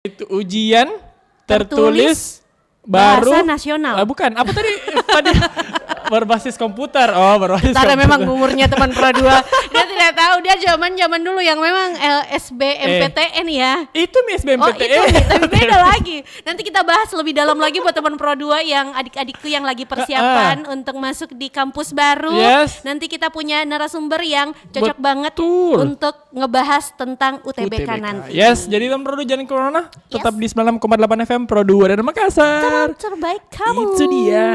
Itu ujian Tertulis tertulis baru. bahasa nasional. Bukan, apa tadi? Tadi berbasis komputer. Oh, berbasis Karena komputer. memang umurnya teman Pro 2. Dia tidak tahu, dia zaman dulu yang memang LSBMPTN ya. Itu nih Oh SBMPTN. itu nih, tapi beda lagi. Nanti kita bahas lebih dalam lagi buat teman Pro 2 yang adik-adikku yang lagi persiapan untuk masuk di kampus baru. Yes. Nanti kita punya narasumber yang cocok banget Betul. untuk ngebahas tentang UTBK nanti. Yes, jadi teman Pro 2 jangan kemana-mana. Tetap Yes. di 96,8 FM Pro 2 dari Makassar. Teman terbaik kamu. Itu dia.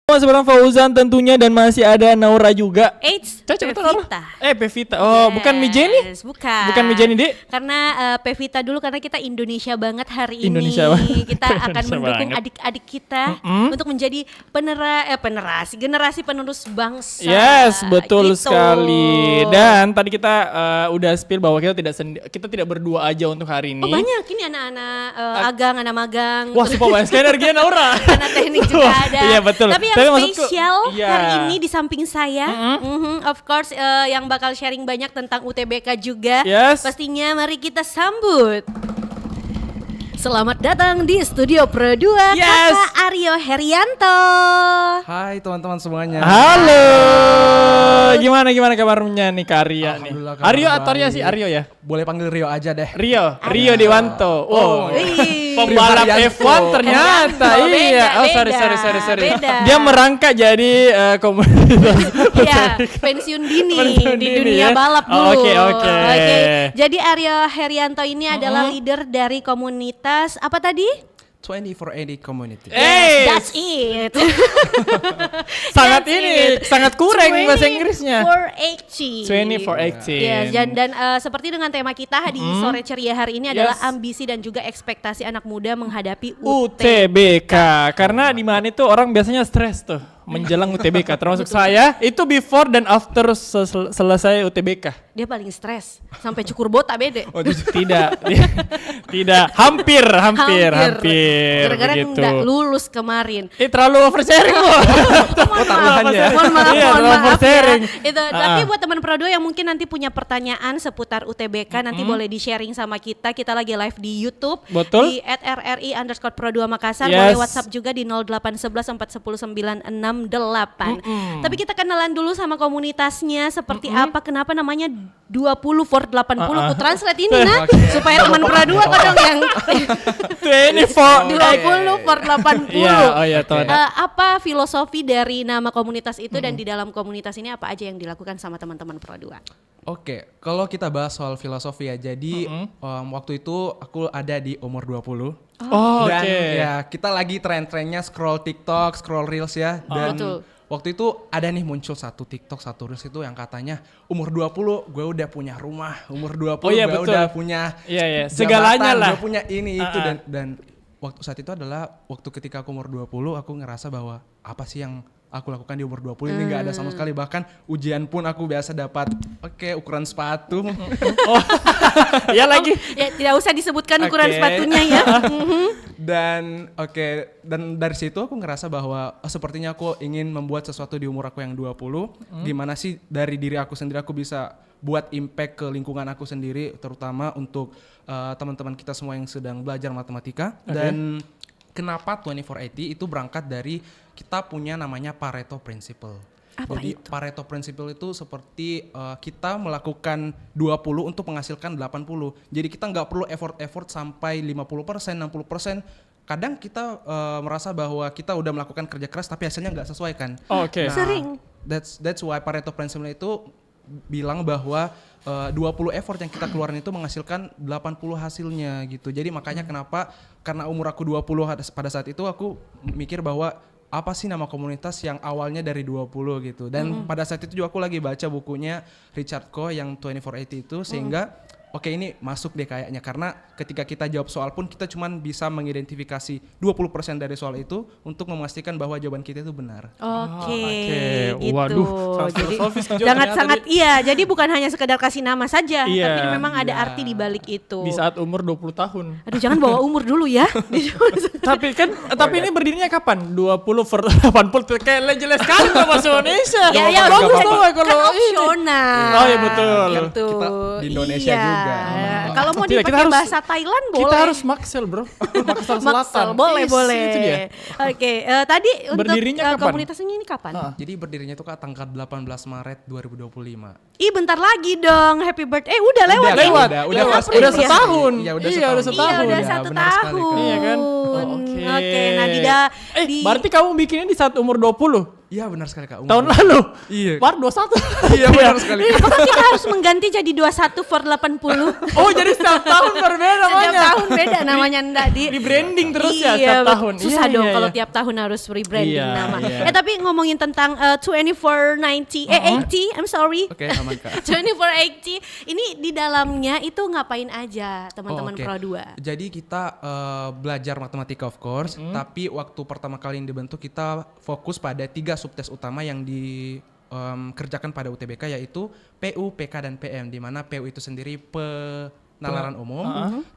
Mas Bang Fauzan tentunya dan masih ada Naura juga. Eits, Cocok betul, Naura? Pevita. Pevita. Oh, bukan Mijeni? Bukan. Bukan Mijeni, Dik? Karena Pevita dulu karena kita Indonesia banget hari Indonesia ini. banget. Kita akan Indonesia mendukung banget. adik-adik kita untuk menjadi generasi penerus bangsa. Yes, betul Gitu. sekali. Dan tadi kita udah spill bahwa kita tidak berdua aja untuk hari ini. Oh banyak ini anak-anak anak magang. Wah, super banyak sekali energinya Naura. Anak teknik juga ada. Iya, betul. Tapi yang Tapi maksudku, spesial iya. hari ini di samping saya, of course yang bakal sharing banyak tentang UTBK juga. Yes. Pastinya mari kita sambut. Selamat datang di Studio Pro 2 Yes. Kakak Aryo Herianto. Hai teman-teman semuanya. Halo. Gimana kabarnya nih Kak Arya nih? Alhamdulillah, kabar Aryo atau Arya baik. sih? Aryo ya? Boleh panggil Rio aja deh. Rio Dewanto. Oh, Wih. pembalap Haryanto. F1 ternyata. Oh, Iya. beda, Oh, beda, sorry. beda. Dia merangkak jadi komunitas. Ya, pensiun dini Pensiun di dini dunia ya. balap Oh, dulu. oke. Jadi Aryo Herianto ini adalah leader dari komunitas apa tadi? 2480 community. That's it. Sangat That's ini, it. sangat kurang bahasa Inggrisnya. 2480. 2480. Yes, dan seperti dengan tema kita di sore ceria hari ini adalah ambisi dan juga ekspektasi anak muda menghadapi UTBK. Karena di mana itu orang biasanya stres tuh menjelang UTBK. Termasuk saya, itu before dan after selesai UTBK. Dia paling stres sampai cukur botak bede. Oh, tidak, hampir. Gara-gara begitu. nggak lulus kemarin. Terlalu oversharing loh. taruhannya. Mohon maaf Iya, terlalu ya. oversharing. Itu. Tapi buat teman Pro 2 yang mungkin nanti punya pertanyaan seputar UTBK nanti boleh di-sharing sama kita. Kita lagi live di YouTube Betul. di @rri_pro2 Makassar. Yes. Boleh WhatsApp juga di 0811 410 968. Tapi kita kenalan dulu sama komunitasnya seperti apa, kenapa namanya 20 for 80. Ku translate ini nah supaya teman Pro 2 kadang yang 20 for 80. Iya, oh iya, tahu ada. Apa filosofi dari nama komunitas itu dan di dalam komunitas ini apa aja yang dilakukan sama teman-teman Pro 2? Oke, kalau kita bahas soal filosofi ya. Jadi waktu itu aku ada di umur 20. Oh, Dan oke. ya kita lagi tren-trennya scroll TikTok, scroll Reels ya. Dan Betul. waktu itu ada nih muncul satu TikTok, satu Reels itu yang katanya umur 20 gue udah punya rumah, umur 20 Oh iya, gue betul. udah punya Iya, segalanya lah. gue punya ini itu dan waktu saat itu adalah waktu ketika aku umur 20 aku ngerasa bahwa apa sih yang aku lakukan di umur 20 ini nggak ada sama sekali, bahkan ujian pun aku biasa dapat ukuran sepatu. Ya lagi. Ya tidak usah disebutkan ukuran Oke. sepatunya ya. Dan dan dari situ aku ngerasa bahwa sepertinya aku ingin membuat sesuatu di umur aku yang 20. Gimana sih dari diri aku sendiri aku bisa buat impact ke lingkungan aku sendiri, terutama untuk teman-teman kita semua yang sedang belajar matematika. Dan kenapa 2480 itu berangkat dari kita punya namanya Pareto Principle. Apa Jadi itu? Pareto Principle itu seperti kita melakukan 20 untuk menghasilkan 80. Jadi kita nggak perlu effort sampai 50%, 60%. Kadang kita merasa bahwa kita udah melakukan kerja keras tapi hasilnya nggak sesuai kan. Oh, oke. Sering. That's why Pareto Principle itu bilang bahwa 20 effort yang kita keluarin itu menghasilkan 80 hasilnya gitu. Jadi makanya kenapa, karena umur aku 20 pada saat itu aku mikir bahwa apa sih nama komunitas yang awalnya dari 20 gitu. Dan pada saat itu juga aku lagi baca bukunya Richard Koh yang 2480 itu, sehingga oke ini masuk deh kayaknya, karena ketika kita jawab soal pun kita cuman bisa mengidentifikasi 20% dari soal itu untuk memastikan bahwa jawaban kita itu benar. Oke, oke. gitu. Waduh, sangat Jadi filosofis juga sangat ternyata iya. Jadi bukan hanya sekedar kasih nama saja, Iya. tapi memang ada arti di balik itu. Di saat umur 20 tahun. Aduh, jangan bawa umur dulu ya. Tapi ini berdirinya kapan? 20 per 80 kayak jelas sekali tuh bahasa Indonesia. ya bagus kan, tuh kan kalau ini. opsional. Oh, iya, betul. Gitu. Kita di Indonesia Iya. juga. Kalau mau Tidak, kita dipakai harus- bahasa Thailand boleh. Kita harus maksel, Bro. Maksel Selatan. Maksel, boleh, Yes, boleh. Itu dia. Oke, tadi untuk Berdirinya kapan? komunitas ini kapan? Jadi berdirinya itu tanggal 18 Maret 2025. Ih, bentar lagi dong. Happy birthday. Udah lewat ya? lewat. Udah Lewat. pas Udah April. setahun. Iya, udah Iya, udah setahun. setahun. Iya, udah Ya, 1 benar sekali, tahun. Kak. Iya kan? Oh, oke. Oke, nah berarti kamu bikinnya di saat umur 20? Iya benar sekali Kak. Tahun lalu. Iya. War 21. Iya benar sekali. Apakah kita harus mengganti jadi 21 for 80? Oh, jadi setiap tahun berbeda namanya. Setiap tahun beda namanya ndak di Rebranding terus ya Iya, setiap tahun. susah Iya, dong iya, kalau iya. tiap tahun harus rebranding Iya, nama. iya. Tapi ngomongin tentang 2490 80, I'm sorry. Oke, aman Kak. 2480 ini di dalamnya itu ngapain aja teman-teman oke. Pro 2? Jadi kita belajar matematika of course, tapi waktu pertama kali dibentuk kita fokus pada 3 subtes utama yang dikerjakan pada UTBK, yaitu PU, PK, dan PM, di mana PU itu sendiri penalaran umum,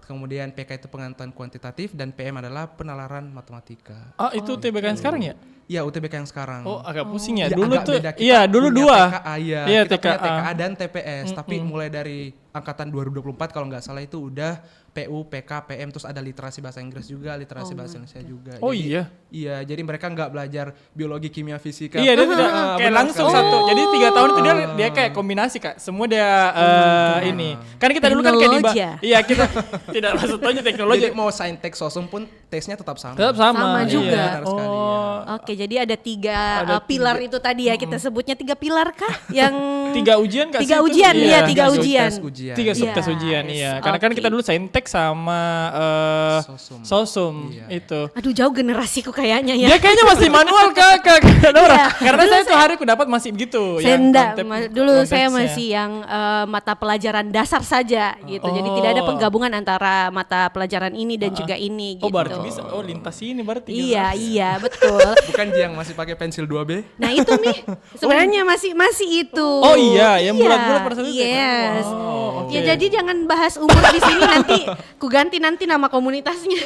kemudian PK itu pengetahuan kuantitatif, dan PM adalah penalaran matematika. Oh, itu TBK yang sekarang ya? Iya, UTBK yang sekarang. Oh, agak pusing ya. Ya, Dulu agak tuh beda. Kita iya, dulu punya 2. TKA, iya. Iya, Kita punya TKA. TKA dan TPS, tapi mulai dari angkatan 2024 kalau nggak salah itu udah PU, PK, PM, terus ada literasi bahasa Inggris juga, literasi bahasa Indonesia juga. Oh, Jadi, iya? Iya, jadi mereka nggak belajar biologi, kimia, fisika. Iya, dia tidak kayak benar langsung sekali. satu. Jadi 3 tahun itu dia kayak kombinasi, Kak. Semua dia ini. Kan kita dulu kan kayak Teknologi. iya, kita tidak maksudnya teknologi. Jadi mau saintek sosum pun tesnya tetap sama. Tetap sama. Sama juga. Iya. Benar sekali, Oh, Oke, jadi ada 3 Ada pilar itu tadi ya, kita sebutnya 3 pilar kah? Yang 3 ujian Kak? 3 sih itu? ujian, iya, 3 Subtes ujian. ujian. 3 subtes Yes, ujian, iya. Karena kan oke. kita dulu saintek sama sosum Iya. itu. Aduh, jauh generasiku kayaknya ya. Dia kayaknya masih manual Kak Nora. Iya. Karena Dulu saya tuh hari aku dapat masih begitu. Saya yang enggak, konteks- dulu saya konteksnya. masih yang mata pelajaran dasar saja gitu. Jadi tidak ada Oh. penggabungan antara mata pelajaran ini dan juga ini gitu. Oh, berarti bisa. Oh, lintas ini berarti. Iya, iya, betul. Bukan dia yang masih pakai pensil 2B? Nah, itu Mi, sebenarnya masih itu. Oh iya, yang bulat-bulat pada saat itu ya? Yes. Wow, oke. Ya jadi jangan bahas umur di sini, nanti ku ganti nanti nama komunitasnya.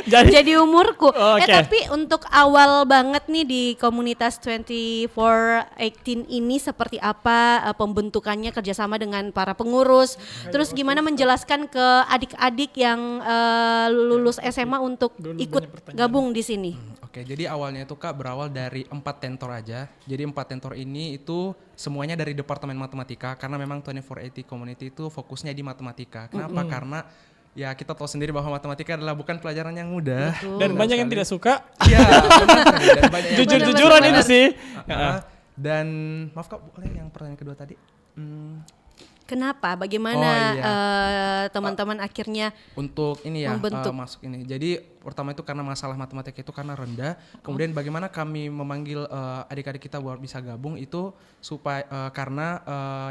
jadi umurku. Oke. Tapi untuk awal banget nih di komunitas 2418 ini seperti apa pembentukannya, kerjasama dengan para pengurus, terus gimana menjelaskan ke adik-adik yang lulus SMA untuk ikut gabung di sini. Oke, jadi awalnya itu Kak berawal dari 4 tentor aja. Jadi 4 tentor ini itu semuanya dari Departemen Matematika, karena memang 2480 Community itu fokusnya di matematika. Kenapa? Karena ya kita tahu sendiri bahwa matematika adalah bukan pelajaran yang mudah. Dan banyak yang tidak suka. Iya, benar sekali. Dan banyak yang Jujur-jujuran itu sih. Dan maaf Kak, boleh yang pertanyaan kedua tadi? Kenapa? Bagaimana Oh, iya. teman-teman akhirnya Untuk ini ya membentuk. masuk ini. Jadi pertama itu karena masalah matematika itu karena rendah. Kemudian bagaimana kami memanggil adik-adik kita buat bisa gabung itu supaya karena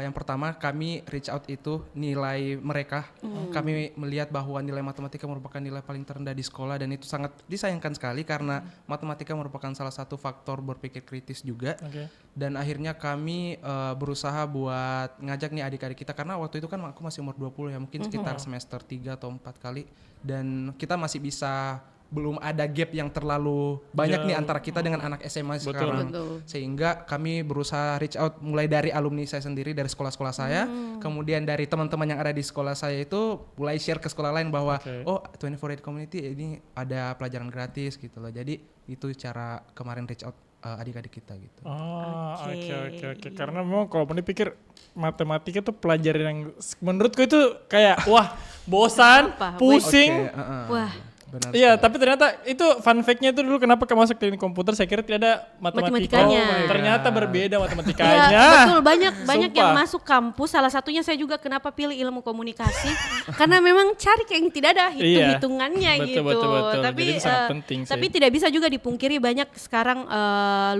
yang pertama kami reach out itu nilai mereka. Kami melihat bahwa nilai matematika merupakan nilai paling terendah di sekolah, dan itu sangat disayangkan sekali karena matematika merupakan salah satu faktor berpikir kritis juga. Oke. Dan akhirnya kami berusaha buat ngajak nih adik-adik kita, karena waktu itu kan aku masih umur 20 ya, mungkin sekitar semester 3 atau 4 kali, dan kita masih bisa, belum ada gap yang terlalu banyak nih antara kita dengan anak SMA sekarang. Betul. Sehingga kami berusaha reach out mulai dari alumni saya sendiri, dari sekolah-sekolah saya, kemudian dari teman-teman yang ada di sekolah saya itu mulai share ke sekolah lain bahwa oh 2480 Community ini ada pelajaran gratis gitu loh. Jadi itu cara kemarin reach out adik-adik kita gitu. Oh, Oke. oke. Karena memang kalau mau dipikir matematika tuh pelajaran yang menurutku itu kayak wah, bosan, Apa? pusing. Oke, Wah, benar Iya, sekali. tapi ternyata itu fun fact-nya itu dulu kenapa masuk teknik komputer, saya kira tidak ada matematika. Matematikanya. Oh, ternyata berbeda ya, matematikanya. betul, banyak yang Sumpah. masuk kampus. Salah satunya saya juga kenapa pilih ilmu komunikasi karena memang cari yang tidak ada hitung-hitungannya Betul, gitu. betul. Tapi Jadi itu sangat penting sih. tapi tidak bisa juga dipungkiri banyak sekarang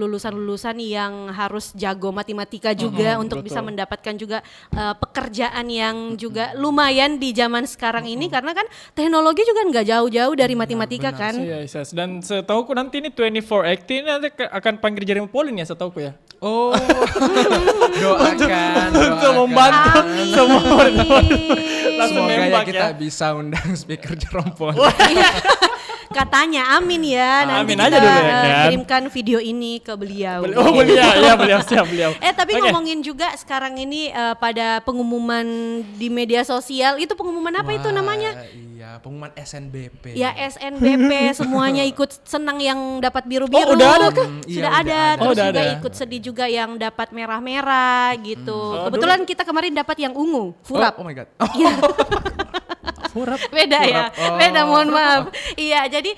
lulusan-lulusan yang harus jago matematika juga untuk betul. bisa mendapatkan juga pekerjaan yang juga lumayan di zaman sekarang ini, karena kan teknologi juga nggak jauh-jauh dari matematika kan. Iya, dan setauku nanti ini 2480 ini nanti akan panggil Jeremy Pauline ya setauku ya. Oh, doakan, Untuk membantu semua langsung Semoga ya nembak kita ya. bisa undang speaker Jerompol. Katanya amin ya, nanti Amin kita aja dulu ya, kan? kirimkan video ini ke beliau. Oh beliau siap beliau. Tapi Oke. ngomongin juga sekarang ini pada pengumuman di media sosial, itu pengumuman apa itu namanya? Iya, pengumuman SNBP. Ya SNBP semuanya ikut senang yang dapat biru-biru. Oh, udah ada kah? Sudah Iya, ada. udah ada. Terus Oh, udah juga ada. ikut sedih juga yang dapat merah-merah gitu. Oh, Kebetulan kita kemarin dapat yang ungu, furap. Oh my god. Beda ya, Furap. beda, mohon maaf. Iya, jadi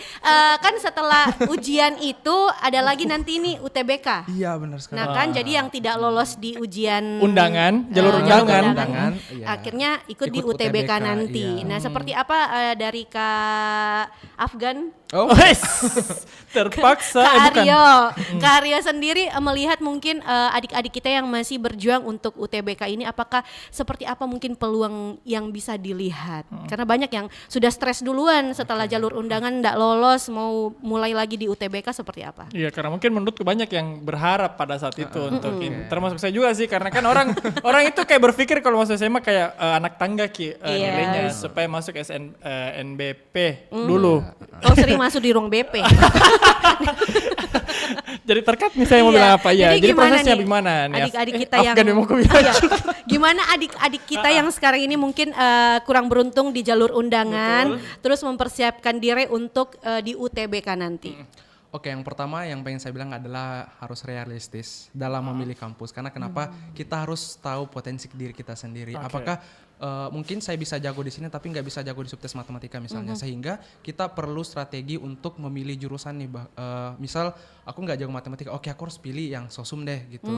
kan setelah ujian itu ada lagi nanti nih UTBK. Iya benar sekali. Nah kan jadi yang tidak lolos di ujian Undangan, jalur jalur undangan. Iya. akhirnya ikut di Ikut UTBK, UTBK, nanti. iya. Nah seperti apa dari Kak Afgan, Oh, Wes, terpaksa. Kak bukan. Aryo, Kak Aryo sendiri melihat mungkin adik-adik kita yang masih berjuang untuk UTBK ini, apakah seperti apa mungkin peluang yang bisa dilihat? Karena banyak yang sudah stres duluan setelah jalur undangan nggak lolos, mau mulai lagi di UTBK seperti apa? Iya, karena mungkin menurutku banyak yang berharap pada saat itu untuk ini. Termasuk saya juga sih, karena kan orang orang itu kayak berpikir kalau masuk SMA kayak anak tangga Iya. nilainya supaya masuk NBP dulu. Oh sering masuk di ruang BP. Jadi terkait nih saya mau bilang apa ya. Jadi gimana prosesnya nih gimana nih? adik-adik kita yang Afgan mau aku bilang. Iya. Gimana adik-adik kita yang sekarang ini mungkin kurang beruntung di jalur undangan, terus mempersiapkan diri untuk di UTBK nanti. Oke, yang pertama yang pengen saya bilang adalah harus realistis dalam memilih kampus. Karena kenapa? Kita harus tahu potensi diri kita sendiri. Oke. Apakah mungkin saya bisa jago di sini tapi nggak bisa jago di subtes matematika misalnya. Sehingga kita perlu strategi untuk memilih jurusan nih. Misal aku nggak jago matematika, oke aku harus pilih yang sosum deh gitu.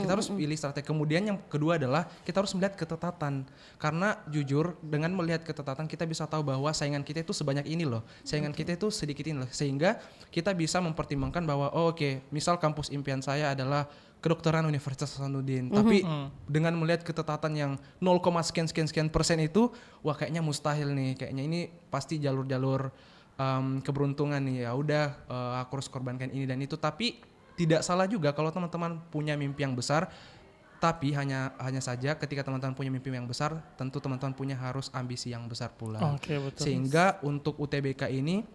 Kita harus pilih strategi. Kemudian yang kedua adalah kita harus melihat ketetatan. Karena jujur dengan melihat ketetatan kita bisa tahu bahwa saingan kita itu sebanyak ini loh. Saingan kita itu sedikit ini loh. Sehingga kita bisa mempertimbangkan bahwa oke, misal kampus impian saya adalah kedokteran Universitas Hasanuddin, tapi dengan melihat ketetatan yang 0, sekian persen itu, wah kayaknya mustahil nih, kayaknya ini pasti jalur-jalur keberuntungan nih, ya udah aku harus korbankan ini dan itu. Tapi tidak salah juga kalau teman-teman punya mimpi yang besar, tapi hanya saja ketika teman-teman punya mimpi yang besar, tentu teman-teman punya harus ambisi yang besar pula. Oke, betul. Sehingga untuk UTBK ini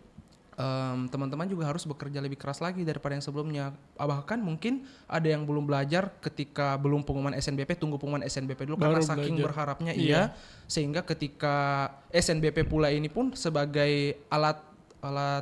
teman-teman juga harus bekerja lebih keras lagi daripada yang sebelumnya. Bahkan mungkin ada yang belum belajar ketika belum pengumuman SNBP, tunggu pengumuman SNBP dulu Baru karena saking belajar. berharapnya Iya. sehingga ketika SNBP pula ini pun sebagai alat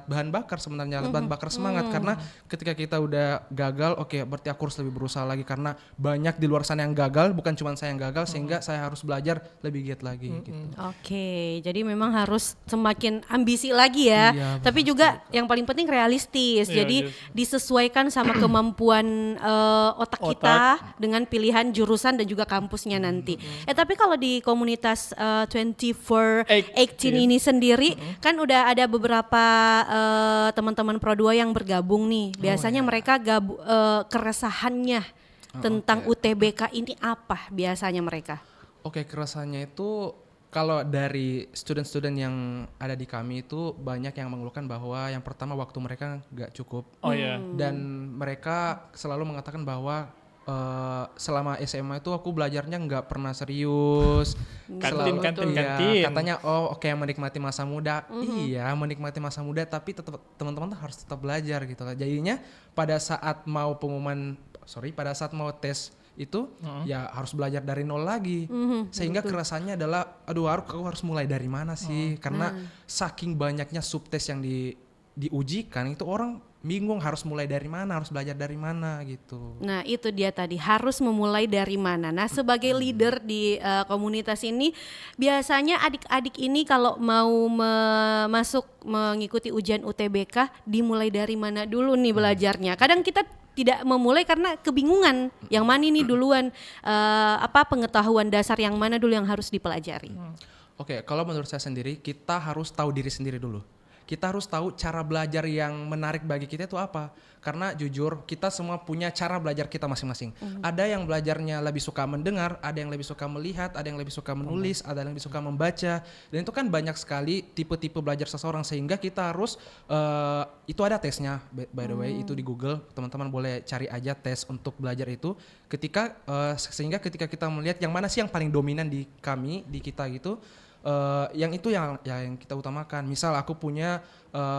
bahan bakar sebenarnya, alat bahan bakar semangat. Karena ketika kita udah gagal, oke, berarti aku harus lebih berusaha lagi karena banyak di luar sana yang gagal, bukan cuma saya yang gagal, sehingga saya harus belajar lebih giat lagi gitu. Oke, jadi memang harus semakin ambisi lagi ya. Iya, Tapi juga yang paling penting realistis. Iya, Jadi yes. disesuaikan sama kemampuan otak kita dengan pilihan jurusan dan juga kampusnya nanti. Tapi kalau di komunitas 2418 ini sendiri kan udah ada beberapa teman-teman Pro 2 yang bergabung nih. Biasanya mereka keresahannya tentang UTBK ini apa biasanya mereka? Oke, keresahannya itu kalau dari student-student yang ada di kami itu banyak yang mengeluhkan bahwa yang pertama waktu mereka nggak cukup. Oh iya. Dan mereka selalu mengatakan bahwa selama SMA itu aku belajarnya nggak pernah serius. Kantin. Iya, katanya oke, menikmati masa muda. Iya, menikmati masa muda, tapi tetap teman-teman harus tetap belajar gitu lah. Jadinya pada saat mau pada saat mau tes itu ya harus belajar dari nol lagi. Sehingga keresahannya adalah aduh aku harus mulai dari mana sih? Karena saking banyaknya subtes yang diujikan itu orang bingung harus mulai dari mana, harus belajar dari mana gitu. Nah itu dia tadi, harus memulai dari mana. Nah sebagai leader di komunitas ini, biasanya adik-adik ini kalau mau masuk mengikuti ujian UTBK, dimulai dari mana dulu nih belajarnya. Kadang kita tidak memulai karena kebingungan, yang mana nih duluan, pengetahuan dasar yang mana dulu yang harus dipelajari. Oke, kalau menurut saya sendiri, kita harus tahu diri sendiri dulu. Kita harus tahu cara belajar yang menarik bagi kita itu apa. Karena jujur, kita semua punya cara belajar kita masing-masing. Ada yang belajarnya lebih suka mendengar, ada yang lebih suka melihat, ada yang lebih suka menulis, ada yang lebih suka membaca. Dan itu kan banyak sekali tipe-tipe belajar seseorang. Sehingga kita harus, itu ada tesnya by the way, itu di Google. Teman-teman boleh cari aja tes untuk belajar itu. Sehingga ketika kita melihat yang mana sih yang paling dominan di kita gitu, yang itu yang kita utamakan. Misal aku punya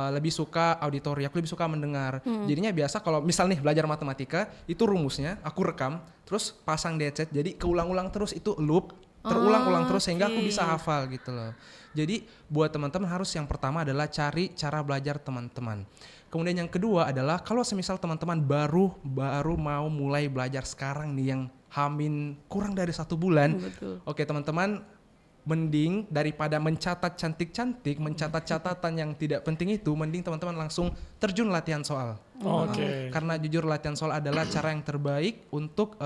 lebih suka auditori, aku lebih suka mendengar. Jadinya biasa kalau misal nih belajar matematika, itu rumusnya aku rekam, terus pasang di headset, jadi keulang-ulang terus, itu loop, terulang-ulang terus sehingga aku bisa hafal gitu loh. Jadi buat teman-teman harus yang pertama adalah cari cara belajar teman-teman. Kemudian yang kedua adalah kalau semisal teman-teman baru mau mulai belajar sekarang nih yang kurang dari 1 bulan. Betul. Oke teman-teman, mending daripada mencatat cantik-cantik, mencatat catatan yang tidak penting itu, mending teman-teman langsung terjun latihan soal. Oke. Karena jujur latihan soal adalah cara yang terbaik untuk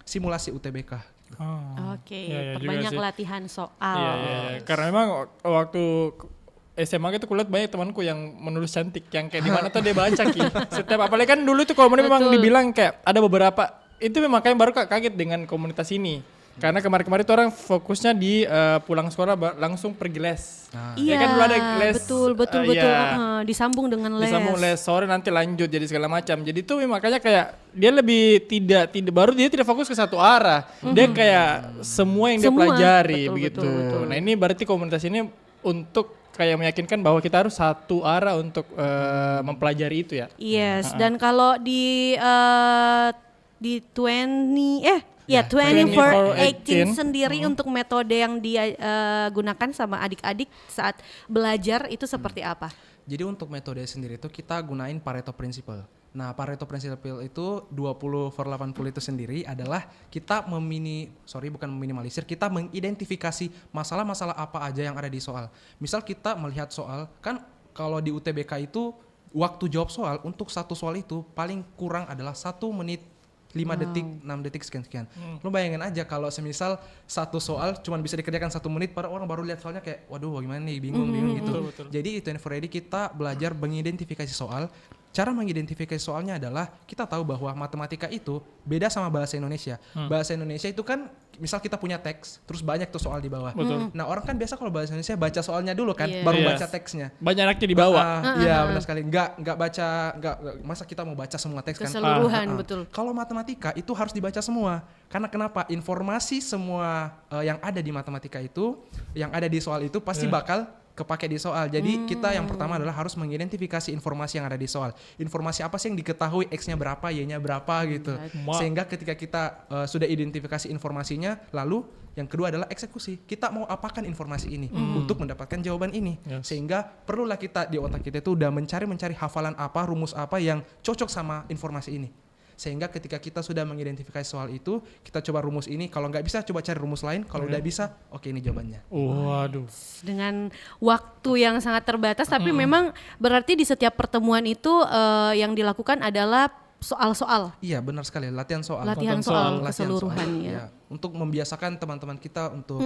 simulasi UTBK. Oke, Iya, iya juga perbanyak sih. latihan soal. Iya. Karena memang waktu SMA gitu kulihat banyak temanku yang menulis cantik, yang kayak di mana tuh dia baca Ki. Setiap apalagi kan dulu itu komunitas memang Betul. dibilang kayak ada beberapa itu memang kayak baru kaget dengan komunitas ini. Karena kemarin-kemarin itu orang fokusnya di pulang sekolah langsung pergi les. Iya, Ya kan dulu ada les. betul. Iya. Disambung dengan les. Disambung les sore nanti lanjut jadi segala macam. Jadi itu makanya kayak dia lebih tidak baru dia tidak fokus ke satu arah. Dia kayak semua yang dia Semua. pelajari Betul, begitu. betul. Nah, ini berarti komunitas ini untuk kayak meyakinkan bahwa kita harus satu arah untuk mempelajari itu ya. Yes, dan kalau di 2418 sendiri untuk metode yang dia gunakan sama adik-adik saat belajar itu seperti apa? Jadi untuk metode sendiri itu kita gunain Pareto Principle. Nah, Pareto Principle itu 20/80 itu sendiri adalah kita bukan meminimalisir, kita mengidentifikasi masalah-masalah apa aja yang ada di soal. Misal kita melihat soal, kan kalau di UTBK itu waktu jawab soal untuk satu soal itu paling kurang adalah 1 menit 5 detik, 6 detik, sekian. Lu bayangin aja kalau semisal satu soal cuma bisa dikerjakan 1 menit, para orang baru lihat soalnya kayak, waduh gimana nih, bingung gitu. Betul. Jadi itu Ready kita belajar mengidentifikasi soal. Cara mengidentifikasi soalnya adalah kita tahu bahwa matematika itu beda sama bahasa Indonesia. Bahasa Indonesia itu kan misal kita punya teks, terus banyak tuh soal di bawah. Betul. Nah orang kan biasa kalau bahasa Indonesia baca soalnya dulu kan, Iya. baru Yes. baca teksnya. Banyak anaknya di bawah. Iya benar sekali. Nggak baca, masa kita mau baca semua teks kan? Keseluruhan, betul. Kalau matematika itu harus dibaca semua. Karena kenapa? Informasi semua yang ada di matematika itu, yang ada di soal itu pasti bakal kepake di soal. Jadi kita yang pertama adalah harus mengidentifikasi informasi yang ada di soal. Informasi apa sih yang diketahui, X-nya berapa, Y-nya berapa gitu. Sehingga ketika kita sudah identifikasi informasinya, lalu yang kedua adalah eksekusi. Kita mau apakan informasi ini untuk mendapatkan jawaban ini. Sehingga perlulah kita di otak kita itu udah mencari hafalan apa, rumus apa yang cocok sama informasi ini. Sehingga ketika kita sudah mengidentifikasi soal itu, kita coba rumus ini. Kalau nggak bisa, coba cari rumus lain. Kalau udah bisa, oke ini jawabannya. Waduh. Dengan waktu yang sangat terbatas, tapi memang berarti di setiap pertemuan itu yang dilakukan adalah soal-soal. Iya benar sekali, latihan soal. Latihan soal keseluruhannya. Ya, untuk membiasakan teman-teman kita untuk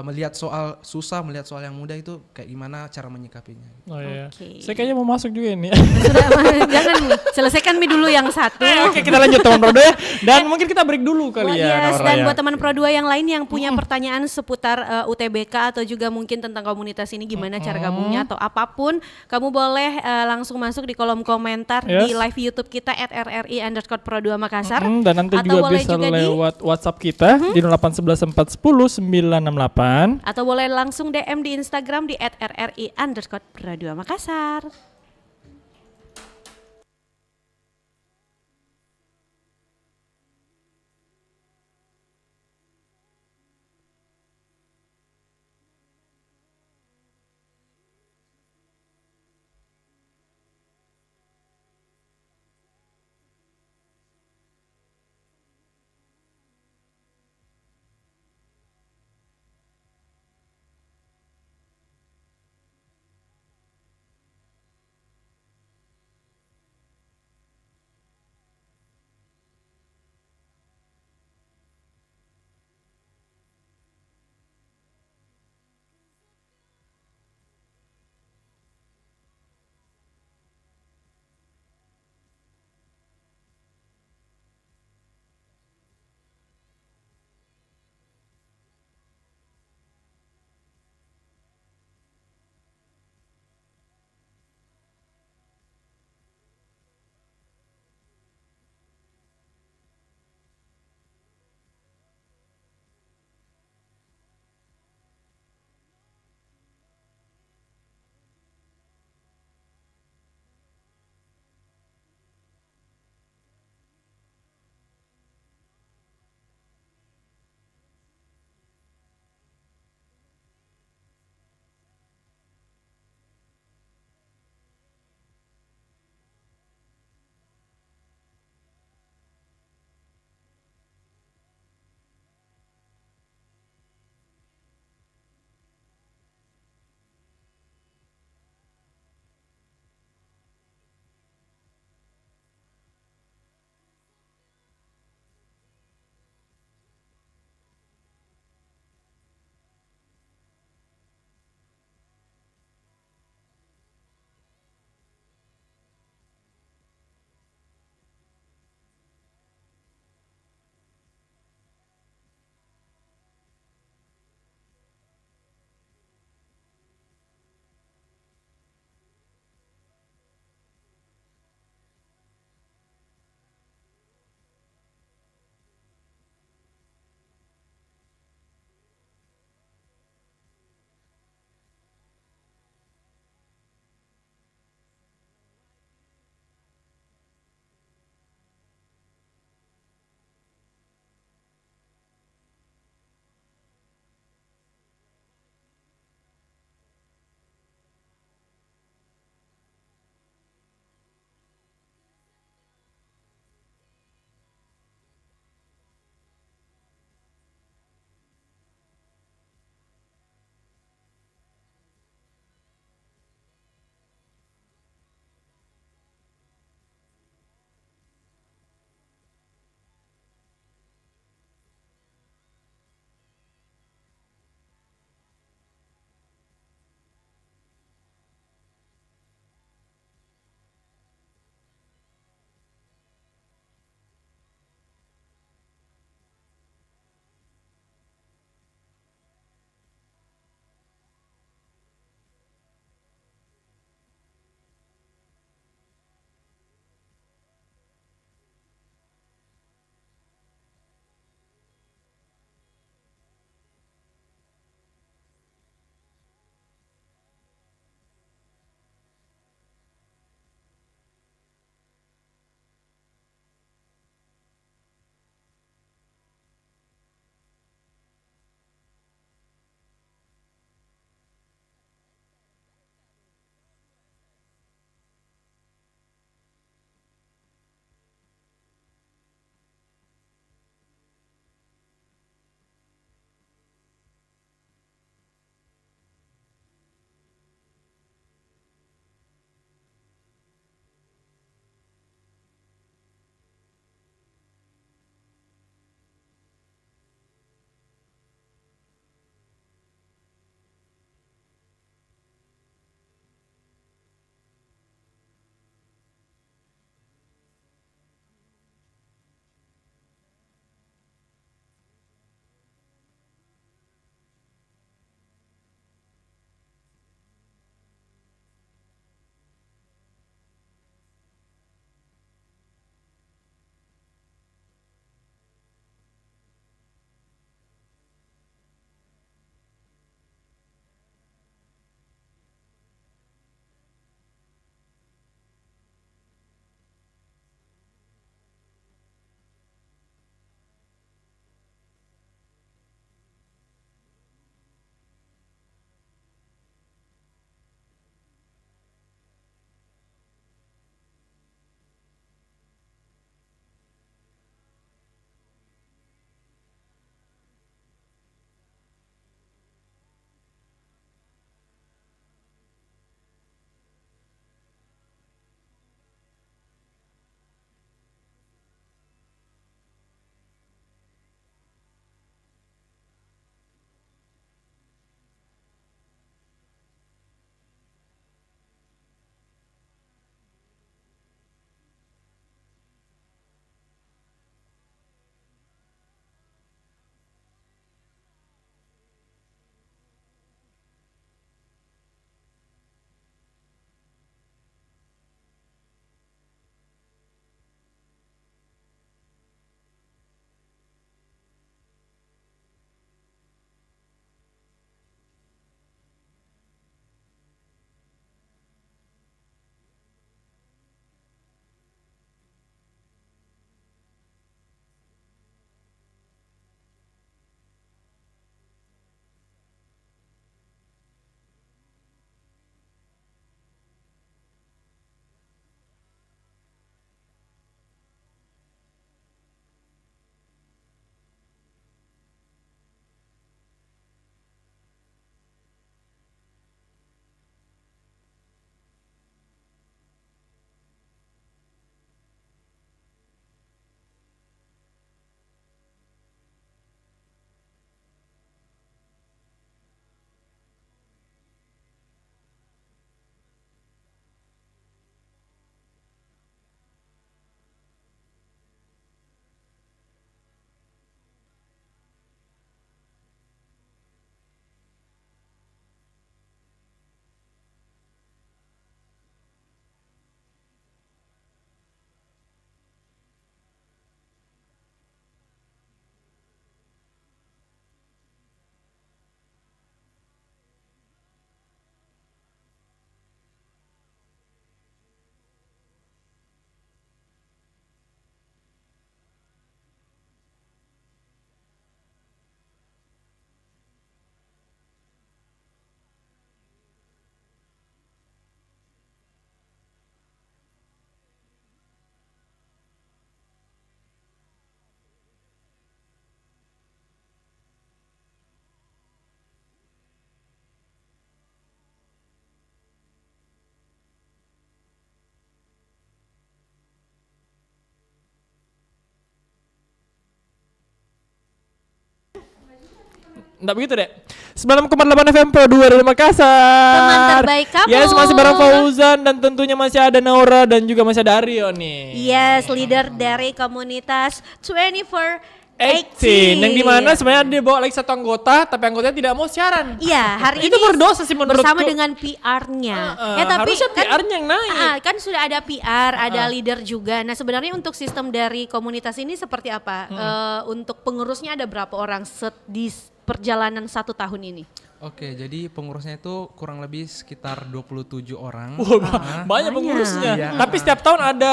melihat soal susah, melihat soal yang mudah itu kayak gimana cara menyikapinya. Oh iya. Oke. Saya kayaknya mau masuk juga ini. Sudah, jangan selesaikan Mi dulu yang satu. Oke, kita lanjut teman Pro 2 ya. Dan mungkin kita break dulu kali ya. Yes, Naura, dan ya. buat teman Pro 2 yang lain yang punya pertanyaan seputar UTBK atau juga mungkin tentang komunitas ini gimana cara gabungnya atau apapun, kamu boleh langsung masuk di kolom komentar di Yes. live YouTube kita @rri_pro2 Makassar. Dan nanti atau juga boleh bisa juga lewat WhatsApp kita di 0811 410 968. atau boleh langsung DM di Instagram di @rri_pro2 Makassar. Enggak begitu deh. 96,8 FM Pro 2 dari Makassar. Teman terbaik kamu. Yes, masih bareng Fauzan dan tentunya masih ada Naura dan juga masih ada Aryo nih. Yes, leader dari komunitas 18 yang dimana sebenarnya dia bawa lagi satu anggota tapi anggotanya tidak mau siaran. Iya, hari itu ini berdosa sih menurutku. bersama dengan PR-nya. Harusnya PR-nya yang naik. Kan sudah ada PR, ada leader juga. Nah, sebenarnya untuk sistem dari komunitas ini seperti apa? Untuk pengurusnya ada berapa orang di perjalanan 1 tahun ini? Oke, jadi pengurusnya itu kurang lebih sekitar 27 orang. Wah, banyak pengurusnya. Iya. Tapi setiap tahun ada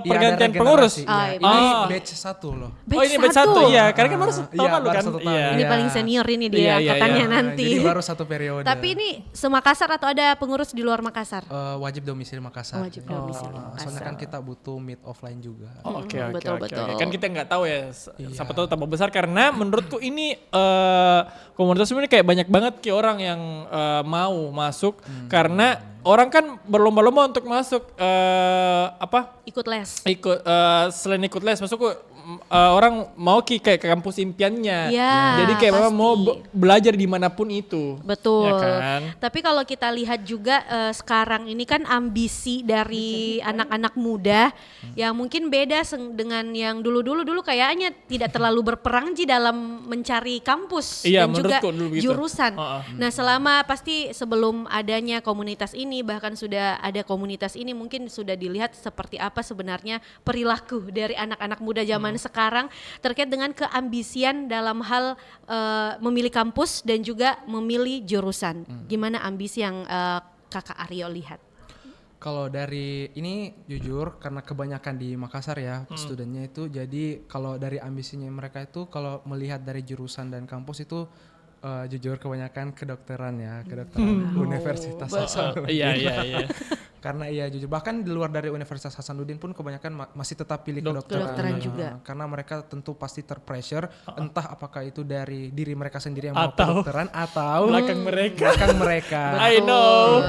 pergantian ada pengurus. regenerasi, iya. Oh, Ini batch 1 loh. Ini batch 1 ya, karena kan baru 1 tahun lalu baru kan. 1 tahun. Iya. Ini Iya. paling senior ini dia Iya, angkatannya iya. nanti. Jadi baru 1 periode. Tapi ini se-Makassar atau ada pengurus di luar Makassar? Wajib domisili Makassar. Wajib domisili Soalnya Makassar. kan kita butuh meet offline juga. Oke. Betul. Kan kita nggak tahu ya, siapa tahu tambah besar karena menurutku ini komunitas ini kayak banyak banget ki orang yang mau masuk karena orang kan berlomba-lomba untuk masuk Ikut les. selain ikut les masukku orang mau kayak ke kampus impiannya. Iya, Jadi kayak memang mau pasti. belajar dimanapun itu. Betul. Ya kan? Tapi kalau kita lihat juga sekarang ini kan ambisi dari anak-anak muda yang mungkin beda dengan yang dulu kayaknya tidak terlalu berperang di dalam mencari kampus Iya, dan juga menurutku dulu begitu. jurusan. Heeh. Nah, selama pasti sebelum adanya komunitas ini bahkan sudah ada komunitas ini mungkin sudah dilihat seperti apa sebenarnya perilaku dari anak-anak muda zaman sekarang terkait dengan keambisian dalam hal memilih kampus dan juga memilih jurusan. Gimana ambisi yang Kakak Aryo lihat? Kalau dari ini jujur karena kebanyakan di Makassar ya studennya itu, jadi kalau dari ambisinya mereka itu kalau melihat dari jurusan dan kampus itu jujur kebanyakan kedokteran ya, kedokteran Universitas Hasanuddin. Iya. Karena iya jujur bahkan di luar dari Universitas Hasanuddin pun kebanyakan masih tetap pilih Kedokteran juga. Karena mereka tentu pasti terpressure entah apakah itu dari diri mereka sendiri yang mau Atau kedokteran atau belakang mereka. Iya. I know.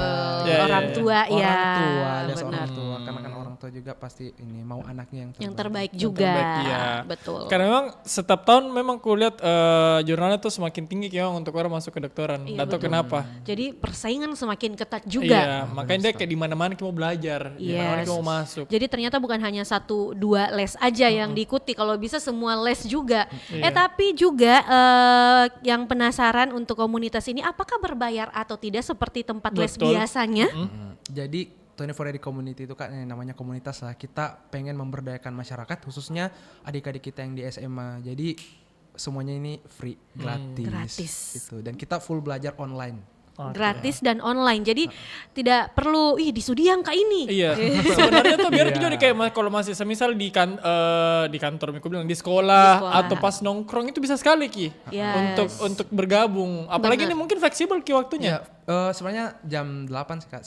Ya, Orang tua ya. Orang tua, alias benar. orang tua karena kan orang tua juga pasti ini mau anaknya Yang terbaik juga. terbaik, iya. Betul. Karena memang setiap tahun memang kulihat jurnalnya tuh semakin tinggi memang untuk orang masuk kedokteran. Iya, Atau betul. kenapa? Jadi persaingan semakin ketat juga. Iya, makanya dia kayak di mana-mana kita mau belajar, di mana-mana Yes. kita mau masuk. Jadi ternyata bukan hanya 1-2 les aja yang diikuti, kalau bisa semua les juga. Iya. Tapi juga yang penasaran untuk komunitas ini apakah berbayar atau tidak seperti tempat les Betul. biasanya? Jadi 24 Ready Community itu kan yang namanya komunitas lah. Kita pengen memberdayakan masyarakat khususnya adik-adik kita yang di SMA. Jadi semuanya ini free, gratis. Gratis. Gitu. Dan kita full belajar online. Gratis dan online. Jadi tidak perlu disudiang kak ini. Iya, sebenarnya tuh biar Iya. jadi kayak kalau masih semisal di kantor, aku bilang di sekolah atau pas nongkrong itu bisa sekali ki Yes. untuk bergabung. Apalagi Benar. ini mungkin fleksibel ki waktunya. Sebenarnya jam 8 sih Kak.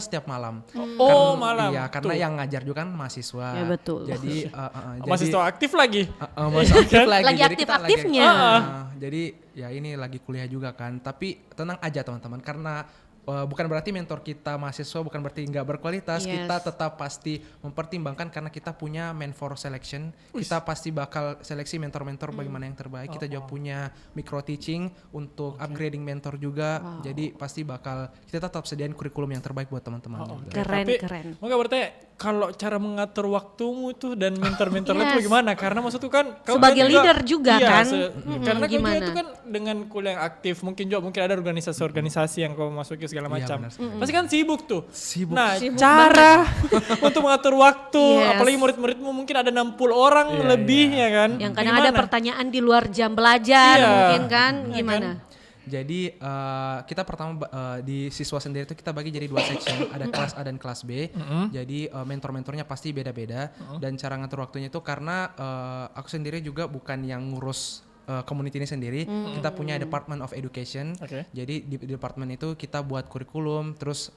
Setiap malam. Oh, malam. Iya, karena Tuh. yang ngajar juga kan mahasiswa. Ya, betul. Jadi Mahasiswa aktif lagi. masih aktif lagi. Lagi Jadi kita aktif-aktifnya. Jadi ya ini lagi kuliah juga kan. Tapi tenang aja teman-teman karena bukan berarti mentor kita mahasiswa, bukan berarti nggak berkualitas. Yes. Kita tetap pasti mempertimbangkan karena kita punya mentor selection. Kita pasti bakal seleksi mentor-mentor bagaimana yang terbaik. Kita juga punya micro teaching untuk upgrading mentor juga. Jadi pasti bakal kita tetap sediain kurikulum yang terbaik buat teman-teman. juga. Keren, Tapi keren. mau gak bertanya, kalau cara mengatur waktumu tuh dan mentor-mentor Yes. itu bagaimana? Karena maksud tuh kan kau Sebagai kan leader juga iya, kan? Karena kau juga Gimana? itu kan dengan kuliah yang aktif, mungkin ada organisasi-organisasi yang kau masuki segala Iya, macam. benar sekali. Pasti kan sibuk tuh. Sibuk. Nah, Sibuk cara untuk mengatur waktu, Yes. apalagi murid-muridmu mungkin ada 60 orang lebih ya kan. Yang kadang ada pertanyaan di luar jam belajar Iya. mungkin kan? Iya Gimana? Jadi kita pertama di siswa sendiri itu kita bagi jadi 2 section, ada kelas A dan kelas B. Jadi mentor-mentornya pasti beda-beda dan cara ngatur waktunya itu karena aku sendiri juga bukan yang ngurus community ini sendiri. Kita punya Department of Education. Oke. Jadi di departemen itu kita buat kurikulum, terus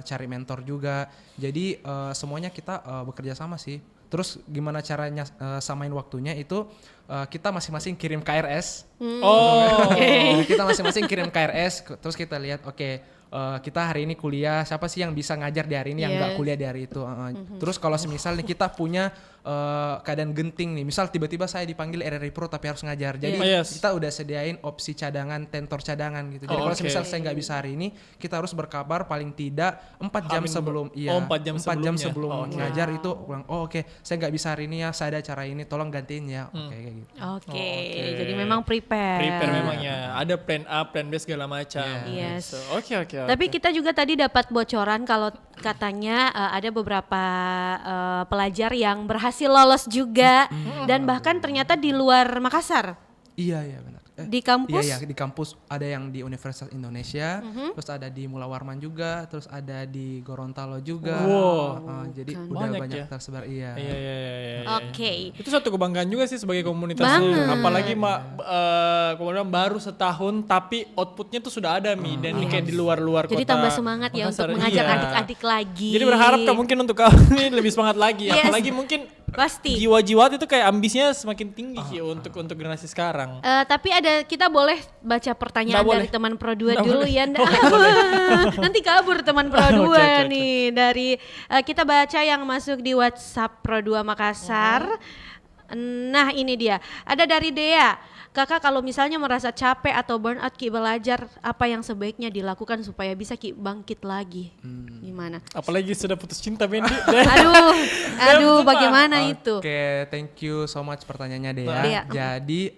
cari mentor juga. Jadi semuanya kita bekerja sama sih. Terus gimana caranya samain waktunya itu kita masing-masing kirim KRS. Oh. Kita masing-masing kirim KRS, terus kita lihat kita hari ini kuliah, siapa sih yang bisa ngajar di hari ini yang nggak Yes. kuliah di hari itu. Terus kalau semisal nih kita punya keadaan genting nih, misal tiba-tiba saya dipanggil RRI Pro tapi harus ngajar, jadi Yes. kita udah sediain opsi cadangan, tentor cadangan gitu. Jadi Oh, kalau oke. misal saya nggak bisa hari ini, kita harus berkabar paling tidak 4 jam sebelum, 4 jam 4 jam sebelumnya. sebelum Oh, oke. ngajar itu bilang, oh oke, saya nggak bisa hari ini ya, saya ada acara ini, tolong gantiin ya, oke kayak gitu. Oke, Oke. jadi memang prepare. Prepare memang ya. Ada plan A, plan B segala macam. Yes. So, Oke. Tapi kita juga tadi dapat bocoran kalau katanya ada beberapa pelajar yang berhasil lolos juga dan bahkan ternyata di luar Makassar. Iya benar. Di kampus? Iya di kampus, ada yang di Universitas Indonesia, terus ada di Mula Warman juga, terus ada di Gorontalo juga. Wow. Jadi Kan. udah Banyak banyak ya? tersebar. Iya. Iya. Oke. Itu satu kebanggaan juga sih sebagai komunitasnya. Banget. Apalagi kemudian baru setahun tapi outputnya tuh sudah ada dan ini kayak di luar-luar kota. Jadi tambah semangat ya untuk Makassar. mengajar Iya. adik-adik lagi. Jadi berharap mungkin untuk kami lebih semangat lagi. Yes. Apalagi mungkin Pasti. jiwa-jiwa itu kayak ambisinya semakin tinggi Ki, untuk generasi sekarang. Tapi kita boleh baca pertanyaan Nggak boleh. dari teman Pro 2 Nggak dulu boleh. ya. Nanti kabur teman Pro 2 Oke. nih dari kita baca yang masuk di WhatsApp Pro 2 Makassar. Nah, ini dia. Ada dari Dea. Kakak kalau misalnya merasa capek atau burnout Ki belajar, apa yang sebaiknya dilakukan supaya bisa Ki bangkit lagi? Gimana? Apalagi sudah putus cinta Bendy. Aduh, bagaimana itu? Oke, thank you so much pertanyaannya Dea. Dea. Jadi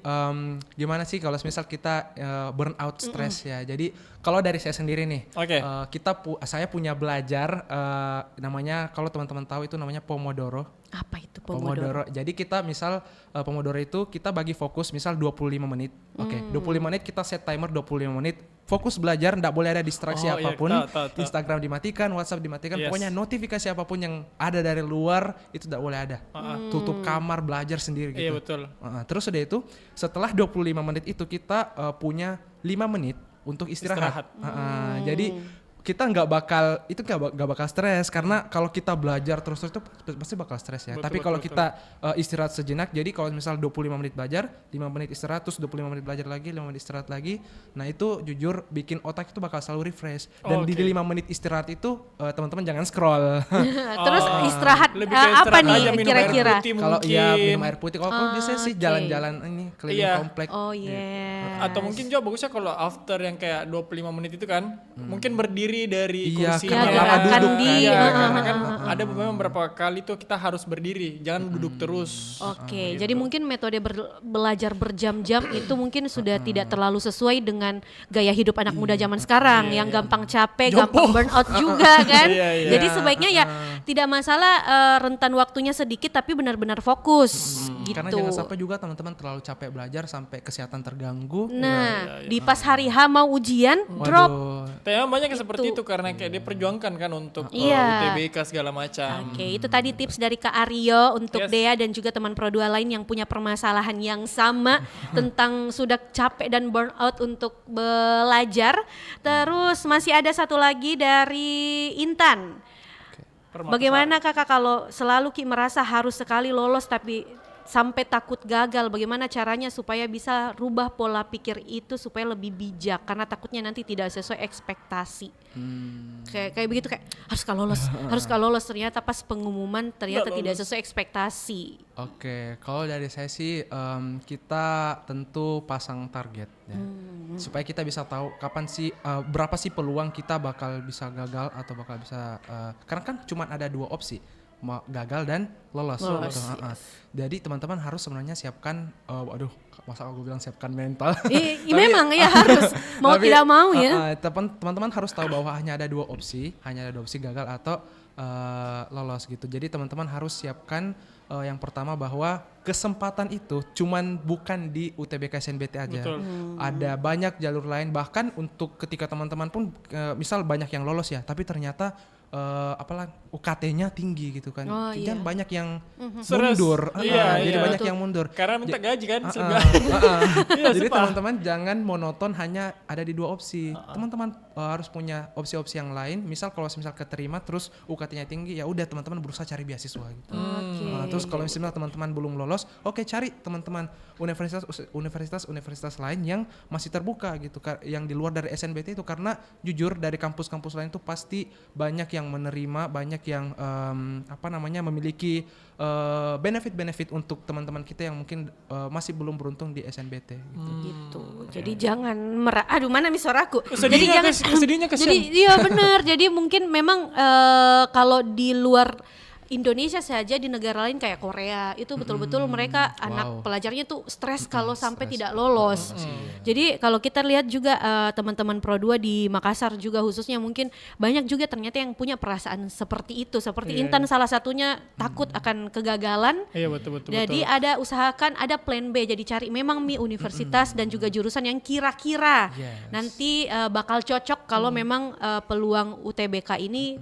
gimana sih kalau misal kita burnout stress ya. Jadi kalau dari saya sendiri nih, Oke. saya punya belajar namanya, kalau teman-teman tahu itu namanya Pomodoro. Apa itu Pomodoro? Jadi kita misal Pomodoro itu kita bagi fokus misal 25 menit. Oke, 25 menit kita set timer 25 menit. Fokus belajar, enggak boleh ada distraksi Oh, iya, apapun. tahu. Instagram dimatikan, WhatsApp dimatikan, Yes. pokoknya notifikasi apapun yang ada dari luar itu enggak boleh ada. Tutup kamar, belajar sendiri gitu. Iya betul. Terus udah itu setelah 25 menit itu kita punya 5 menit untuk istirahat. Jadi kita nggak bakal stres karena kalau kita belajar terus itu pasti bakal stres ya. Betul, Tapi kalau betul, kita istirahat sejenak, jadi kalau misal 25 menit belajar, 5 menit istirahat, terus 25 menit belajar lagi, 5 menit istirahat lagi. Nah itu jujur bikin otak itu bakal selalu refresh. Dan di Oke. 5 menit istirahat itu teman-teman jangan scroll. Terus istirahat Lebih ke apa istirahat nih aja, minum air kira-kira? putih Kalau mungkin. iya minum air putih, kalau biasanya sih oke. jalan-jalan ini keliling Iya. komplek. Oh yes. Atau mungkin juga bagusnya kalau after yang kayak 25 menit itu kan mungkin berdiri dari Iya, kursi. karena Ya, lama gerakan duduk di- Iya, kan. karena kan ada memang beberapa kali tuh kita harus berdiri, jangan duduk terus. Oke, jadi mungkin metode belajar berjam-jam itu mungkin sudah tidak terlalu sesuai dengan gaya hidup anak muda zaman sekarang yang gampang capek, gampang burnout juga kan. Iya, iya. Jadi sebaiknya ya tidak masalah rentan waktunya sedikit tapi benar-benar fokus gitu. Karena jangan sampai juga teman-teman terlalu capek belajar sampai kesehatan terganggu. Nah, di pas hari H mau ujian drop. Waduh. Tapi memang banyak yang seperti itu karena kayak dia perjuangkan kan untuk Iya. UTBK segala macam. Oke, itu tadi tips dari Kak Aryo untuk Yes. Dea dan juga teman Pro 2 lain yang punya permasalahan yang sama tentang sudah capek dan burnout untuk belajar. Terus masih ada satu lagi dari Intan. Bagaimana Kakak kalau selalu Ki merasa harus sekali lolos tapi sampai takut gagal, bagaimana caranya supaya bisa rubah pola pikir itu supaya lebih bijak karena takutnya nanti tidak sesuai ekspektasi. Kayak begitu, kayak harus kalau lolos ternyata pas pengumuman ternyata Nggak tidak lolos. sesuai ekspektasi. Oke, kalau dari saya sih kita tentu pasang target ya. Supaya kita bisa tahu kapan sih berapa sih peluang kita bakal bisa gagal atau bakal bisa karena kan cuma ada 2 opsi, mau gagal dan lolos. Lolos, Gitu. Jadi teman-teman harus sebenarnya siapkan masa aku bilang siapkan mental. Memang ya harus mau Tapi, tidak mau ya. teman-teman harus tahu bahwa hanya ada 2 opsi, gagal atau lolos gitu. Jadi teman-teman harus siapkan yang pertama bahwa kesempatan itu cuman bukan di UTBK SNBT aja. Betul. Ada banyak jalur lain, bahkan untuk ketika teman-teman pun misal banyak yang lolos ya, tapi ternyata UKT-nya tinggi gitu kan. Oh, Jadi iya. banyak yang Stres. mundur. Iya, Jadi iya. banyak Betul. yang mundur. Karena minta gaji kan. Jadi sumpah. teman-teman jangan monoton hanya ada di 2 opsi. Teman-teman harus punya opsi-opsi yang lain. Misal kalau misal keterima terus UKT-nya tinggi, ya udah teman-teman berusaha cari beasiswa gitu. Oke. Terus kalau misalnya teman-teman belum lolos, oke cari teman-teman universitas lain yang masih terbuka gitu, yang di luar dari SNBT itu, karena jujur dari kampus-kampus lain tuh pasti banyak yang menerima, banyak yang memiliki benefit-benefit untuk teman-teman kita yang mungkin masih belum beruntung di SNBT gitu. Gitu. Jadi jangan aduh mana nih suaraku. Sedihnya Jadi kesian. iya benar. Jadi mungkin memang kalau di luar Indonesia saja, di negara lain kayak Korea itu betul-betul mereka anak pelajarnya tuh stres kalau sampai tidak lolos. Jadi kalau kita lihat juga teman-teman Pro 2 di Makassar juga khususnya mungkin banyak juga ternyata yang punya perasaan seperti itu. Seperti Intan salah satunya takut akan kegagalan. Iya betul. Jadi ada usahakan ada plan B. Jadi cari memang universitas dan juga jurusan yang kira-kira nanti bakal cocok kalau memang peluang UTBK ini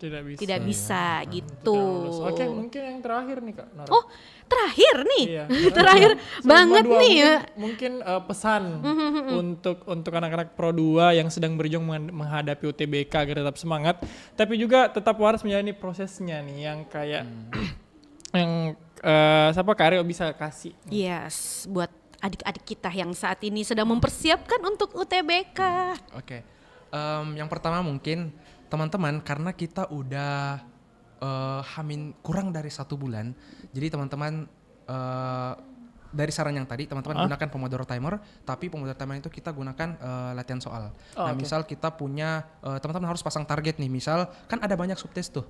tidak bisa gitu. Oke, mungkin yang terakhir nih Kak Nora. Oh, terakhir nih. Iya, terakhir banget dua, nih ya. Mungkin pesan untuk anak-anak Pro 2 yang sedang berjuang menghadapi UTBK agar tetap semangat, tapi juga tetap waras menjalani prosesnya nih yang kayak yang siapa Kak Aryo bisa kasih. Yes, buat adik-adik kita yang saat ini sedang mempersiapkan untuk UTBK. Oke. Yang pertama mungkin teman-teman, karena kita udah kurang dari 1 bulan, jadi teman-teman dari saran yang tadi teman-teman gunakan Pomodoro Timer, tapi Pomodoro Timer itu kita gunakan latihan soal. Misal kita punya teman-teman harus pasang target nih, misal kan ada banyak subtes tuh.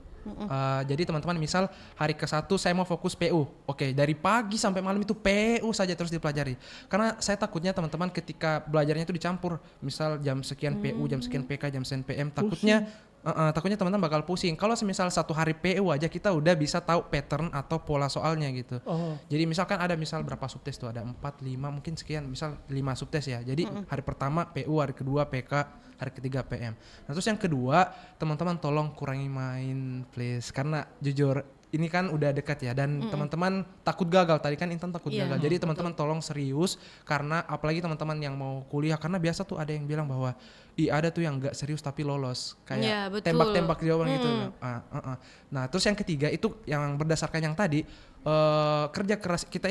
Jadi teman-teman misal hari ke-1 saya mau fokus PU. Oke, dari pagi sampai malam itu PU saja terus dipelajari. Karena saya takutnya teman-teman ketika belajarnya itu dicampur, misal jam sekian PU, jam sekian PK, jam sekian PM, takutnya teman-teman bakal pusing. Kalau semisal 1 hari PU aja kita udah bisa tahu pattern atau pola soalnya gitu. Jadi misalkan ada berapa subtes tuh, ada 4, 5 mungkin sekian, misal 5 subtes ya. Jadi hari pertama PU, hari kedua PK, hari ketiga PM. Nah terus yang kedua, teman-teman tolong kurangi main please, karena jujur ini kan udah dekat ya, dan teman-teman takut gagal, tadi kan Intan takut gagal. Jadi teman-teman tolong serius, karena apalagi teman-teman yang mau kuliah, karena biasa tuh ada yang bilang bahwa ada tuh yang gak serius tapi lolos, kayak tembak-tembak jawaban gitu. Nah terus yang ketiga itu yang berdasarkan yang tadi, kerja keras kita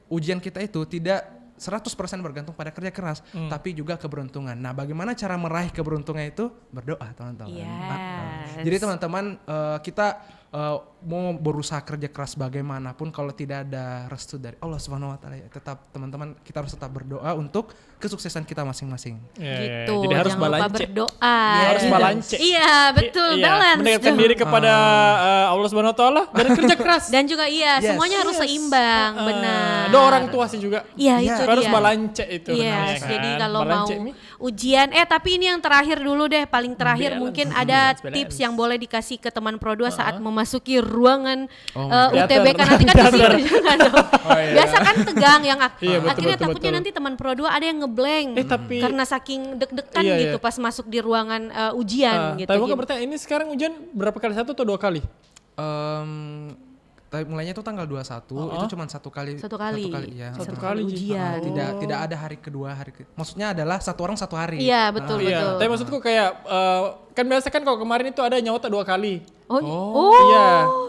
ujian kita itu tidak 100% bergantung pada kerja keras, tapi juga keberuntungan. Nah, bagaimana cara meraih keberuntungan itu? Berdoa, teman-teman. Jadi teman-teman, kita mau berusaha kerja keras bagaimanapun, kalau tidak ada restu dari Allah Subhanahu wa taala, tetap teman-teman kita harus tetap berdoa untuk kesuksesan kita masing-masing. Gitu. Jadi harus jangan lupa berdoa. Harus balance. Iya, betul, balance. Mendekatkan diri kepada Allah Subhanahu wa taala dan kerja keras. Dan juga semuanya harus seimbang, benar. Ada orang tua sih juga. Iya, itu harus dia. balance itu. Yes, kan? jadi kalau balance mau ujian, tapi ini yang terakhir dulu deh, paling terakhir mungkin ada tips yang boleh dikasih ke teman Pro 2 saat memasuki ruangan UTBK nanti kan di situ jangan dong. Biasa kan tegang yang akhirnya takutnya nanti teman Pro 2 ada yang ngeblank karena saking deg-degan gitu pas masuk di ruangan ujian gitu. Tapi gue bertanya, ini sekarang ujian berapa kali, 1 atau 2 kali? Mulainya itu tanggal 21, itu cuma satu kali ya. Satu kali ujian. Tidak ada hari kedua, maksudnya adalah 1 orang 1 hari. Iya, betul. Tapi maksudku kayak kan biasa kan kalau kemarin itu ada nyota 2 kali.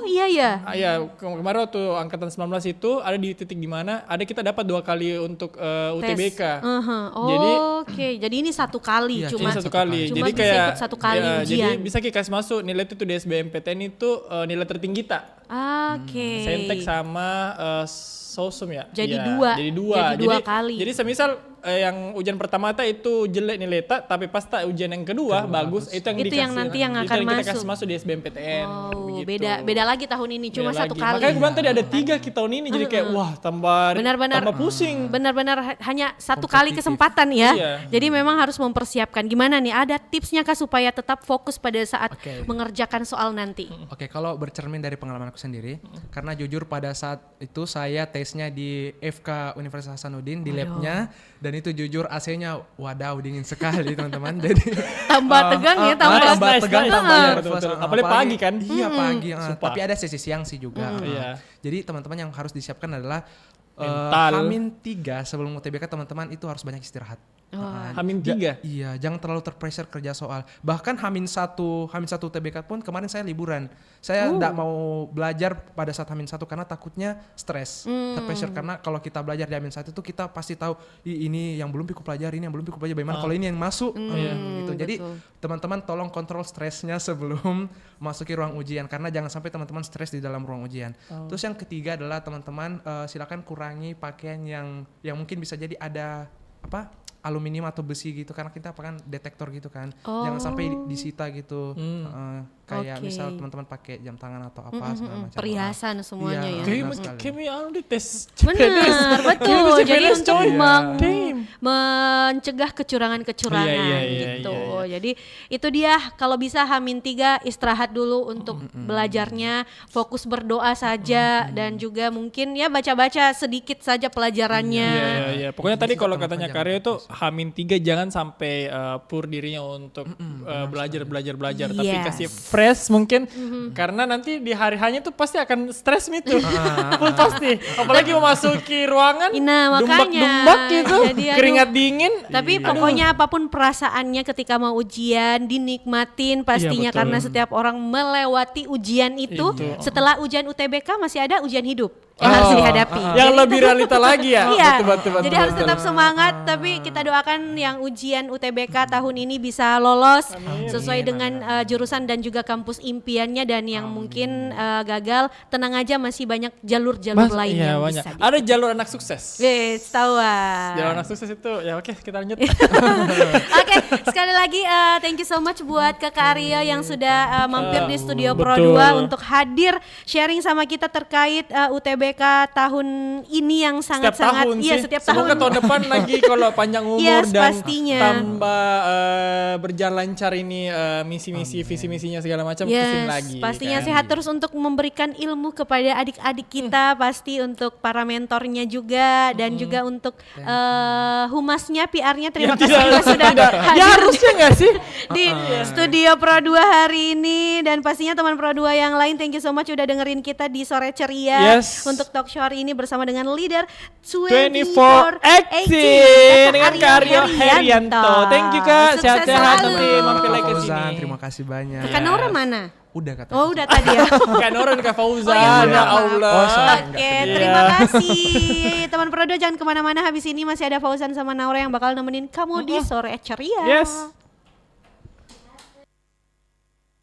Iya. Iya, kemarin waktu angkatan 19 itu ada di titik di mana ada kita dapat 2 kali untuk UTBK. Jadi ini 1 kali cuma 1 kali. Cuma jadi kayak ikut 1 kali ujian. Jadi bisa kita kasih masuk nilai itu di SBMPTN itu nilai tertinggi tak? Saintek sama sosum ya. Jadi dua kali. Jadi semisal yang ujian pertama itu jelek nilai tak, tapi pas ujian yang kedua bagus, itu yang dikasih. Yang nanti yang akan kita kasih masuk di SBMPTN. Beda lagi tahun ini, cuma 1 kali. Makanya gue bilang tadi ada 3 tahun ini, jadi kayak wah tambah pusing. Benar-benar hanya 1 kali kesempatan ya. Jadi memang harus mempersiapkan. Gimana nih? Ada tipsnya kah supaya tetap fokus pada saat mengerjakan soal nanti? Oke, kalau bercermin dari pengalaman aku sendiri, karena jujur pada saat itu saya tesnya di FK Universitas Hasanuddin di labnya, dan itu jujur AC-nya wadaw dingin sekali teman-teman. Jadi tambah tegang ya, tambah tegang, apalagi pagi kan? Iya pagi, tapi ada sesi siang sih juga. Jadi teman-teman yang harus disiapkan adalah H-3 sebelum UTBK teman-teman itu harus banyak istirahat. Hamin 3. Iya, jangan terlalu terpressure kerja soal. Bahkan Hamin satu UTBK pun kemarin saya liburan. Saya enggak mau belajar pada saat Hamin 1 karena takutnya stres, terpressure, karena kalau kita belajar di Hamin 1 itu kita pasti tahu ini yang belum aku pelajari, ini yang belum aku pelajari, bagaimana kalau ini yang masuk gitu. Jadi teman-teman tolong kontrol stresnya sebelum masuki ruang ujian, karena jangan sampai teman-teman stres di dalam ruang ujian. Terus yang ketiga adalah teman-teman silakan kurangi pakaian yang mungkin bisa jadi ada aluminium atau besi gitu, karena kita kan detektor gitu kan, jangan sampai disita gitu. Kayak misal teman-teman pakai jam tangan atau apa segala macam, perhiasan semuanya ya. Kayak dites. Benar, betul. Jadi untuk Damn. mencegah kecurangan-kecurangan gitu. Jadi itu dia, kalau bisa Hamin 3 istirahat dulu untuk belajarnya, fokus berdoa saja dan juga mungkin ya baca-baca sedikit saja pelajarannya. Iya. Pokoknya tadi kalau katanya Karyo itu Hamin 3 jangan sampai pur dirinya untuk belajar, tapi kasih fresh mungkin, karena nanti di hari hanya tuh pasti akan stres itu. Pasti. Apalagi memasuki ruangan dumbak gitu, jadi, keringat dingin. Tapi pokoknya apapun perasaannya ketika mau ujian dinikmatin pastinya, karena setiap orang melewati ujian itu. Setelah ujian UTBK masih ada ujian hidup yang harus dihadapi. Yang lebih realita lagi ya. Iya. Betul. Jadi harus tetap semangat, tapi kita doakan yang ujian UTBK tahun ini bisa lolos sesuai dengan jurusan dan juga kampus impiannya, dan yang mungkin gagal tenang aja, masih banyak jalur-jalur lainnya yang bisa. Ada jalur anak sukses. Yes, tahu. Jalur anak sukses itu ya, oke, kita lanjut. Oke, sekali lagi thank you so much buat Kakak Aryo yang sudah mampir di Studio Pro 2 untuk hadir sharing sama kita terkait UTBK tahun ini yang sangat-sangat setiap tahun. Semoga tahun depan lagi kalau panjang umur dan pastinya. tambah berjalan lancar ini misi-misi, visi-misinya segala macam, kesini lagi. Pastinya kan. sehat terus untuk memberikan ilmu kepada adik-adik kita, pasti untuk para mentornya juga dan juga untuk humasnya, PR-nya, terima kasih sudah hadir. Ya harusnya nggak sih di Studio Pro 2 hari ini, dan pastinya teman Pro 2 yang lain, thank you so much udah dengerin kita di Sore Ceria untuk talk show hari ini bersama dengan leader 24/18 dengan Karyo Herianto. Thank you Kak, sehat-sehat, nanti mampir lagi ke sini. Terima kasih banyak. Kak Naura mana? Udah kata. Oh udah tadi ya. Kak Naura dan Kak Fauzan, ya Allah. Oke, terima kasih teman Pro 2, jangan kemana-mana, habis ini masih ada Fauzan sama Naura yang bakal nemenin kamu di Sore Ceria. Yes.